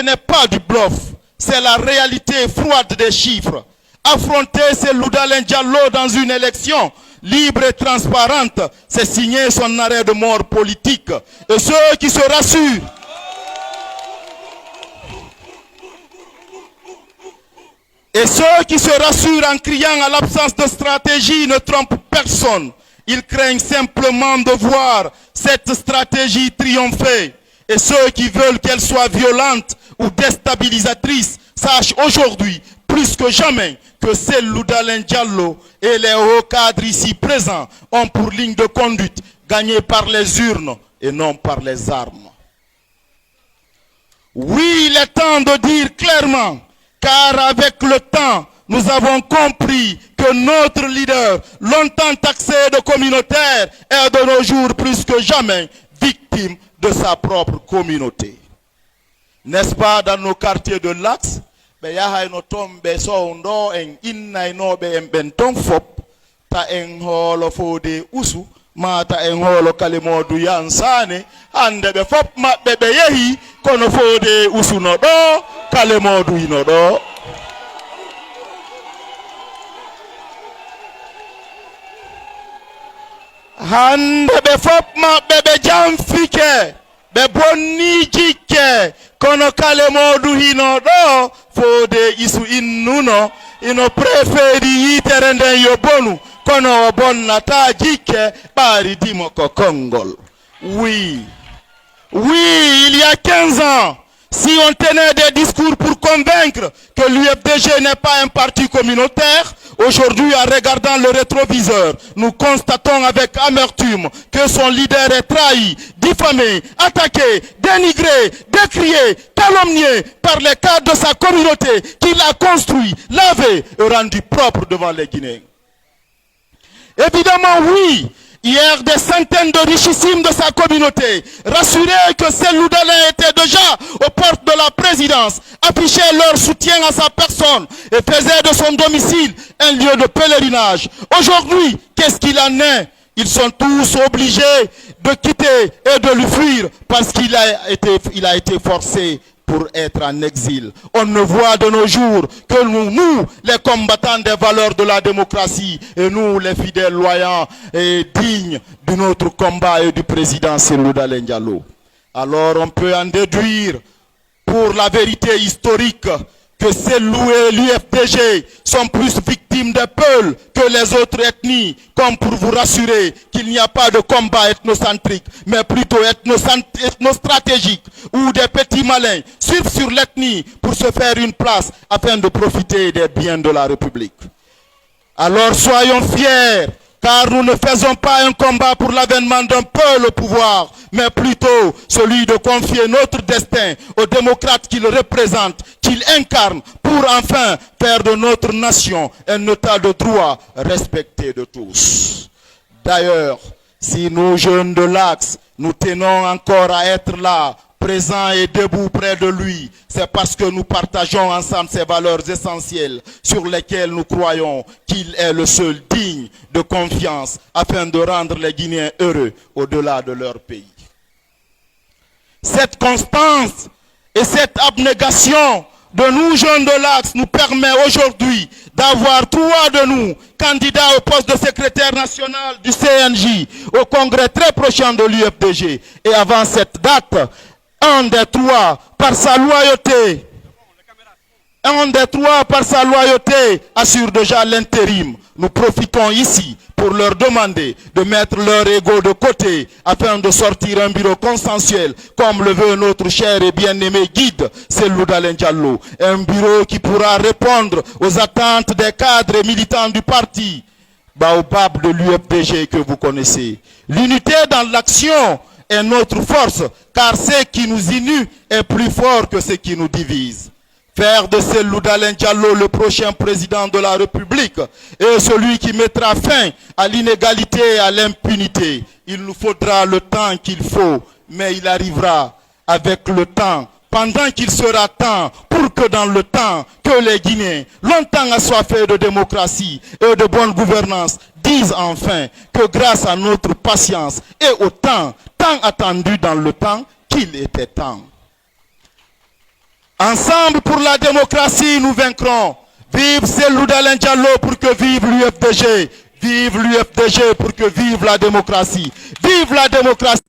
n'est pas du bluff, c'est la réalité froide des chiffres. Affronter Cellou Dalein Diallo dans une élection libre et transparente, c'est signer son arrêt de mort politique. Et ceux qui se rassurent, en criant à l'absence de stratégie ne trompent personne. Ils craignent simplement de voir cette stratégie triompher. Et ceux qui veulent qu'elle soit violente ou déstabilisatrice sachent aujourd'hui plus que jamais que Cellou Dalein Diallo et les hauts cadres ici présents ont pour ligne de conduite gagner par les urnes et non par les armes. Oui, il est temps de dire clairement, car avec le temps, nous avons compris que notre leader, longtemps taxé de communautaire, est de nos jours plus que jamais victime de sa propre communauté. N'est-ce pas dans nos quartiers de l'Axe? Be yahay no tombe so ndo en innay no be en benton fop ta en holo fode usu mata en holo kalimodu yansane ande be fop mabbe be yehi kono fode usu no do kalimodu ino do. Hande be fop mabbe be jamfike be bonni jikke kono kalimodu hino do fode isu innuno ino preferi yitere nden yo bonu kono bonnata jikke bari dimo ko kongol. Oui, il y a 15 ans, si on tenait des discours pour convaincre que l'UFDG n'est pas un parti communautaire, aujourd'hui, en regardant le rétroviseur, nous constatons avec amertume que son leader est trahi, diffamé, attaqué, dénigré, décrié, calomnié par les cadres de sa communauté qu'il a construit, lavé et rendu propre devant les Guinéens. Évidemment, oui, hier, des centaines de richissimes de sa communauté, rassurés que Cellou Dalein était déjà aux portes de la présidence, affichaient leur soutien à sa personne et faisaient de son domicile un lieu de pèlerinage. Aujourd'hui, qu'est-ce qu'il en est? Ils sont tous obligés de quitter et de lui fuir parce qu'il a été forcé pour être en exil. On ne voit de nos jours que nous, les combattants des valeurs de la démocratie, et nous, les fidèles loyaux et dignes de notre combat et du président Cellou Dalein Diallo. Alors on peut en déduire, pour la vérité historique, que Cellou et l'UFDG sont plus victimes des Peuls que les autres ethnies, comme pour vous rassurer qu'il n'y a pas de combat ethnocentrique, mais plutôt ethnostratégique, où des petits malins surfent sur l'ethnie pour se faire une place afin de profiter des biens de la République. Alors soyons fiers, car nous ne faisons pas un combat pour l'avènement d'un peuple au pouvoir, mais plutôt celui de confier notre destin aux démocrates qu'il représente, qu'il incarne, pour enfin faire de notre nation un état de droit respecté de tous. D'ailleurs, si nous jeunes de l'Axe, nous tenons encore à être là, présents et debout près de lui, c'est parce que nous partageons ensemble ces valeurs essentielles sur lesquelles nous croyons qu'il est le seul digne de confiance afin de rendre les Guinéens heureux au-delà de leur pays. Cette constance et cette abnégation de nous jeunes de l'Axe nous permet aujourd'hui d'avoir 3 de nous candidats au poste de secrétaire national du CNJ au congrès très prochain de l'UFDG. Et avant cette date, un des 3 par sa loyauté assure déjà l'intérim. Nous profitons ici pour leur demander de mettre leur ego de côté afin de sortir un bureau consensuel comme le veut notre cher et bien-aimé guide Cellou Dalein Diallo. Un bureau qui pourra répondre aux attentes des cadres et militants du parti Baobab de l'UFDG que vous connaissez. L'unité dans l'action est notre force, car ce qui nous unit est plus fort que ce qui nous divise. Faire de Cellou Dalein Diallo le prochain président de la République et celui qui mettra fin à l'inégalité et à l'impunité. Il nous faudra le temps qu'il faut, mais il arrivera avec le temps, pendant qu'il sera temps, pour que dans le temps, que les Guinéens, longtemps assoiffés de démocratie et de bonne gouvernance, disent enfin que grâce à notre patience et au temps, tant attendu dans le temps, qu'il était temps. Ensemble pour la démocratie, nous vaincrons. Vive Cellou Dalein Diallo pour que vive l'UFDG. Vive l'UFDG pour que vive la démocratie. Vive la démocratie.